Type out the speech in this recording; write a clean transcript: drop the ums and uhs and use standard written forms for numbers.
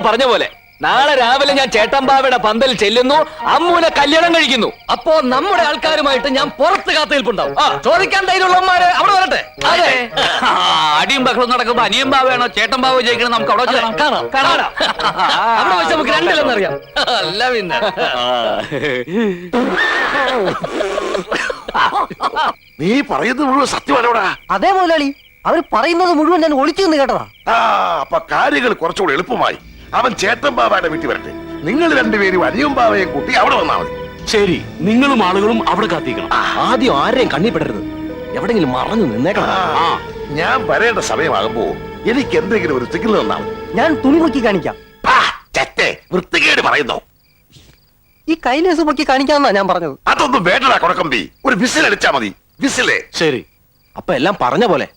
പറഞ്ഞ പോലെ നാളെ രാവിലെ ഞാൻ ചേട്ടമ്പാവയുടെ പന്തൽ ചെല്ലുന്നു, അമ്മൂനെ കല്യാണം കഴിക്കുന്നു. അപ്പോ നമ്മുടെ ആൾക്കാരുമായിട്ട് ഞാൻ പുറത്ത് കാത്തിരിപ്പുണ്ടാവും. ചോദിക്കാൻ ധൈര്യമുള്ളവന്മാര് അവിടെ വരട്ടെ. അതെ, അടിയും ബഹളവും നടക്കുമ്പോ അനിയൻ ബാവയാണോ ചേട്ടൻ ബാവ ജയിക്കണം നമുക്ക് അവിടെ വെച്ച് കാണാം. കാണാം. അവിടെ വെച്ച് നമുക്ക് രണ്ടില്ലെന്നറിയാം. അല്ല പിന്നെ നീ പറയുന്നത് മുഴുവൻ സത്യമാണോടാ? അതേ മുതലാളി, അവർ പറയുന്നത് മുഴുവൻ ഞാൻ ഒളിച്ചു നിന്ന് കേട്ടതാ. അപ്പൊ കാര്യങ്ങൾ കുറച്ചുകൂടി എളുപ്പമായി. അവൻ ചേട്ടൻ ബാബയുടെ വീട്ടിൽ വരട്ടെ, നിങ്ങൾ രണ്ടുപേരും അനിയും ബാവയും കൂട്ടി അവിടെ വന്നാ മതി. ശരി, നിങ്ങളും ആളുകളും അവിടെ കാത്തിക്കണം. ആദ്യം ആരെയും കണ്ണിപ്പെടരുത്, എവിടെങ്കിലും മറഞ്ഞു നിന്നേക്കണം. ഞാൻ വരേണ്ട സമയമാകുമ്പോ എനിക്ക് എന്തെങ്കിലും ഒരു സിഗ്നൽ തന്നാ മതി. ഞാൻ തുണി പൊക്കി കാണിക്കാം. ചെറ്റേ, വൃത്തികേട് പറയുന്നോ? ഈ കൈലേസ് പൊക്കി കാണിക്കാന്നാ ഞാൻ പറഞ്ഞത്. അതൊന്നും വേണ്ടടാ കൊടക്കമ്പി, ഒരു വിസിൽ അടിച്ചാ മതി. വിസിലേ. ശരി, അപ്പൊ എല്ലാം പറഞ്ഞ പോലെ.